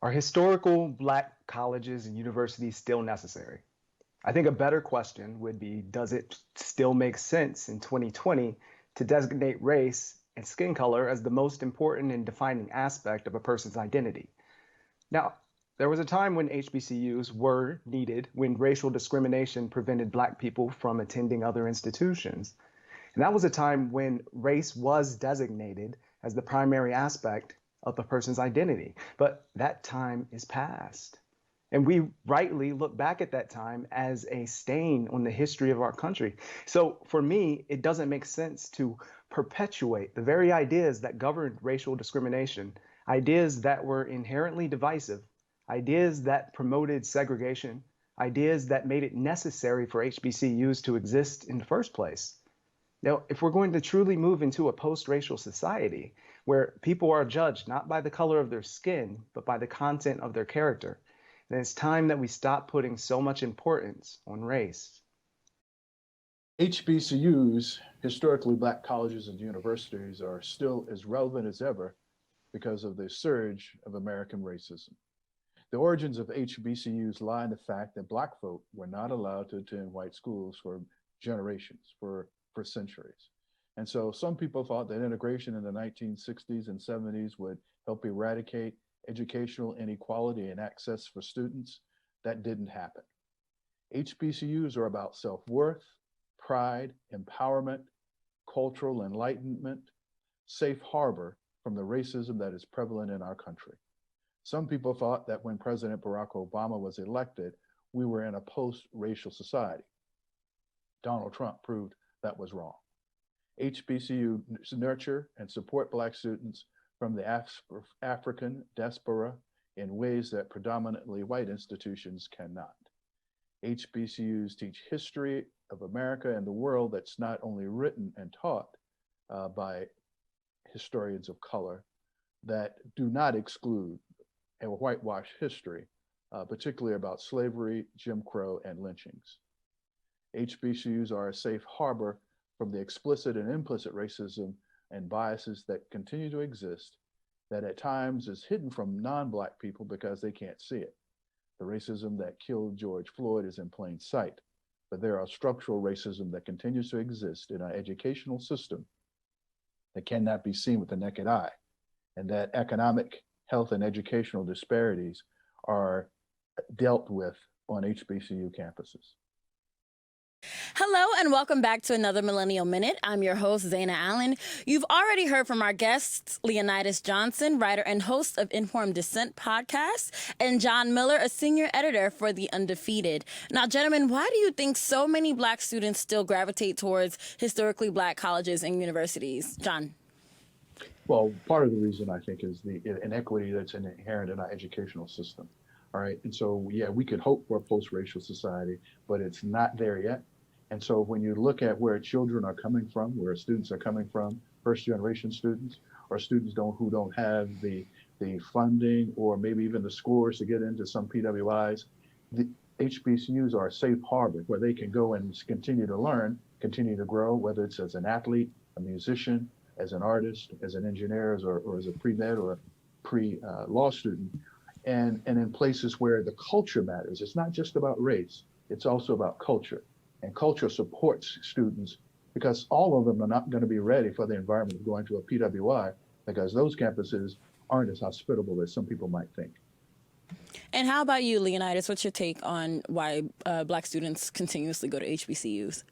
Are historical Black colleges and universities still necessary? I think a better question would be, does it still make sense in 2020 to designate race and skin color as the most important and defining aspect of a person's identity? Now, there was a time when HBCUs were needed when racial discrimination prevented Black people from attending other institutions. And that was a time when race was designated as the primary aspect of a person's identity. But that time is past. And we rightly look back at that time as a stain on the history of our country. So for me, it doesn't make sense to perpetuate the very ideas that governed racial discrimination, ideas that were inherently divisive, ideas that promoted segregation, ideas that made it necessary for HBCUs to exist in the first place. Now, if we're going to truly move into a post-racial society where people are judged not by the color of their skin, but by the content of their character, then it's time that we stop putting so much importance on race. HBCUs, historically Black colleges and universities, are still as relevant as ever because of the surge of American racism. The origins of HBCUs lie in the fact that Black folk were not allowed to attend white schools for generations, for centuries. And so some people thought that integration in the 1960s and 70s would help eradicate educational inequality and access for students. That didn't happen. HBCUs are about self-worth, pride, empowerment, cultural enlightenment, safe harbor from the racism that is prevalent in our country. Some people thought that when President Barack Obama was elected, we were in a post-racial society. Donald Trump proved that was wrong. HBCU nurture and support Black students from the African diaspora in ways that predominantly white institutions cannot. HBCUs teach history of America and the world that's not only written and taught by historians of color that do not exclude a whitewashed history, particularly about slavery, Jim Crow, and lynchings. HBCUs are a safe harbor from the explicit and implicit racism and biases that continue to exist, that at times is hidden from non-Black people because they can't see it. The racism that killed George Floyd is in plain sight, but there are structural racism that continues to exist in our educational system that cannot be seen with the naked eye, and that economic, health, and educational disparities are dealt with on HBCU campuses. Hello and welcome back to another Millennial Minute. I'm your host, Zaina Allen. You've already heard from our guests, Leonidas Johnson, writer and host of Informed Dissent podcast, and John Miller, a senior editor for The Undefeated. Now, gentlemen, why do you think so many Black students still gravitate towards historically Black colleges and universities? John. Well, part of the reason I think is the inequity that's inherent in our educational system. All right. And so, yeah, we could hope for a post-racial society, but it's not there yet. And so when you look at where children are coming from, where students are coming from, first generation students, or students who don't have the funding or maybe even the scores to get into some PWIs, the HBCUs are a safe harbor where they can go and continue to learn, continue to grow, whether it's as an athlete, a musician, as an artist, as an engineer, or as a pre-med or a pre-law student, and in places where the culture matters. It's not just about race, it's also about culture. And culture supports students because all of them are not going to be ready for the environment of going to a PWI because those campuses aren't as hospitable as some people might think. And how about you, Leonidas? What's your take on why Black students continuously go to HBCUs?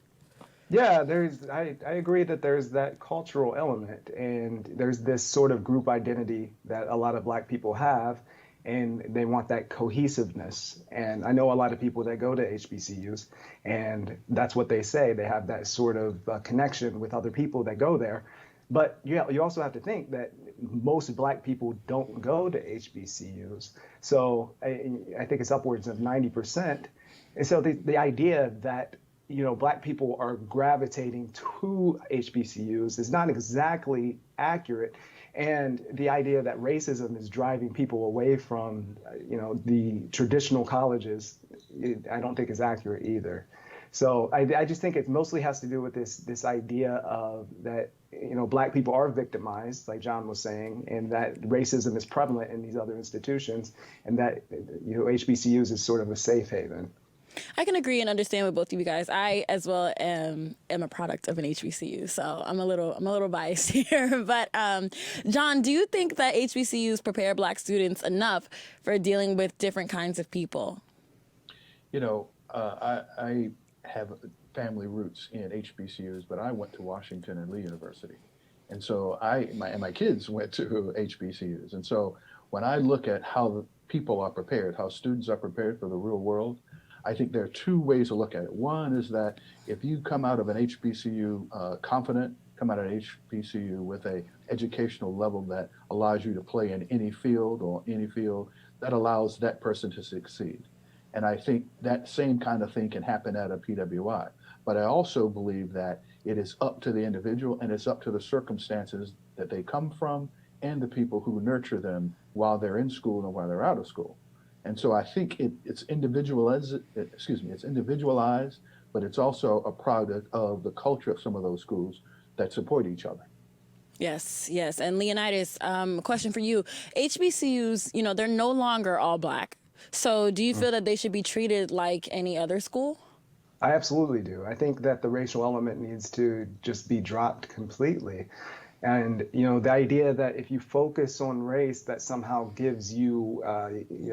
Yeah, I agree that there's that cultural element and there's this sort of group identity that a lot of Black people have, and they want that cohesiveness. And I know a lot of people that go to HBCUs, and that's what they say. They have that sort of connection with other people that go there. But you also have to think that most Black people don't go to HBCUs. So I think it's upwards of 90%. And so the idea that Black people are gravitating to HBCUs is not exactly accurate. And the idea that racism is driving people away from, the traditional colleges, I don't think is accurate either. So I just think it mostly has to do with this idea of that, Black people are victimized, like John was saying, and that racism is prevalent in these other institutions, and that, HBCUs is sort of a safe haven. I can agree and understand with both of you guys. I as well am a product of an HBCU, so I'm a little biased here. But John, do you think that HBCUs prepare Black students enough for dealing with different kinds of people? I have family roots in HBCUs, but I went to Washington and Lee University, and so my kids went to HBCUs, and so when I look at how people are prepared, how students are prepared for the real world, I think there are two ways to look at it. One is that if you come out of an HBCU confident, come out of an HBCU with a educational level that allows you to play in any field, that allows that person to succeed. And I think that same kind of thing can happen at a PWI. But I also believe that it is up to the individual and it's up to the circumstances that they come from and the people who nurture them while they're in school and while they're out of school. And so I think it's individualized, but it's also a product of the culture of some of those schools that support each other. Yes. And Leonidas, a question for you. HBCUs, they're no longer all Black. So do you feel that they should be treated like any other school? I absolutely do. I think that the racial element needs to just be dropped completely. And, the idea that if you focus on race, that somehow gives you,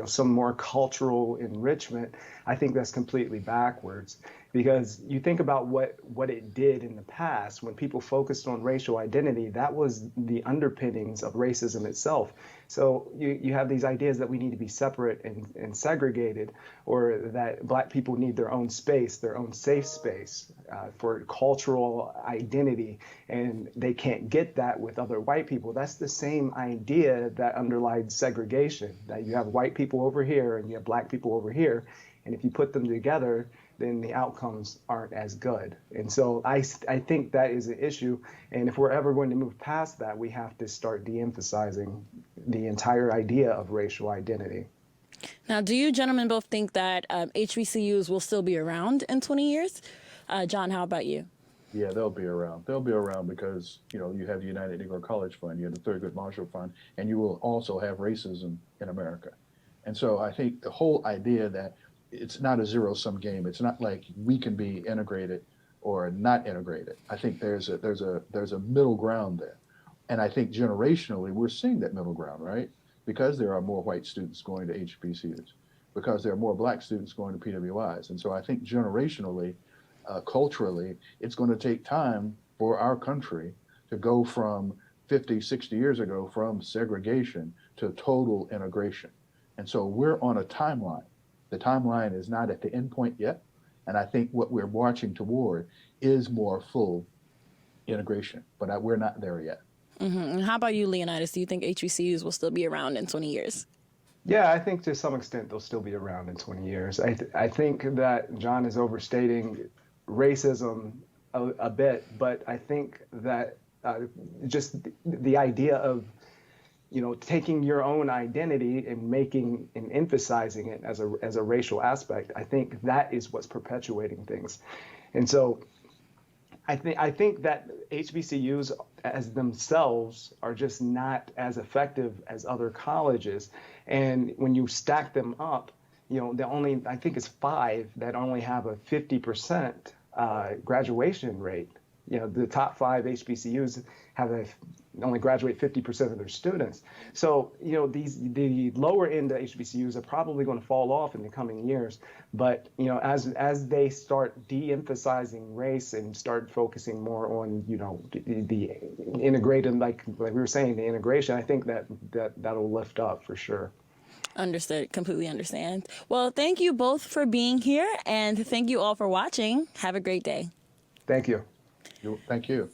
some more cultural enrichment, I think that's completely backwards. Because you think about what it did in the past, when people focused on racial identity, that was the underpinnings of racism itself. So you have these ideas that we need to be separate and segregated, or that Black people need their own space, their own safe space for cultural identity, and they can't get that with other white people. That's the same idea that underlies segregation, that you have white people over here and you have Black people over here, and if you put them together, then the outcomes aren't as good. And so I think that is an issue. And if we're ever going to move past that, we have to start de-emphasizing the entire idea of racial identity. Now, do you gentlemen both think that HBCUs will still be around in 20 years? John, how about you? Yeah, they'll be around. They'll be around because, you have the United Negro College Fund, you have the Thurgood Marshall Fund, and you will also have racism in America. And so I think the whole idea that it's not a zero-sum game. It's not like we can be integrated or not integrated. I think there's a middle ground there. And I think generationally, we're seeing that middle ground, right? Because there are more white students going to HBCUs, because there are more Black students going to PWIs. And so I think generationally, culturally, it's going to take time for our country to go from 50, 60 years ago from segregation to total integration. And so we're on a timeline. The timeline is not at the end point yet. And I think what we're marching toward is more full integration, but we're not there yet. Mm-hmm. And how about you, Leonidas? Do you think HBCUs will still be around in 20 years? Yeah, I think to some extent they'll still be around in 20 years. I think that John is overstating racism a bit, but I think that just the idea of taking your own identity and making and emphasizing it as a racial aspect, I think that is what's perpetuating things. And so I think that HBCUs as themselves are just not as effective as other colleges. And when you stack them up, I think it's 5 that only have a 50% graduation rate. The top 5 HBCUs only graduate 50% of their students. So, the lower end HBCUs are probably going to fall off in the coming years. But, as they start de-emphasizing race and start focusing more on, the integrated, like we were saying, the integration, I think that'll lift up for sure. Understood. Completely understand. Well, thank you both for being here, and thank you all for watching. Have a great day. Thank you. Thank you.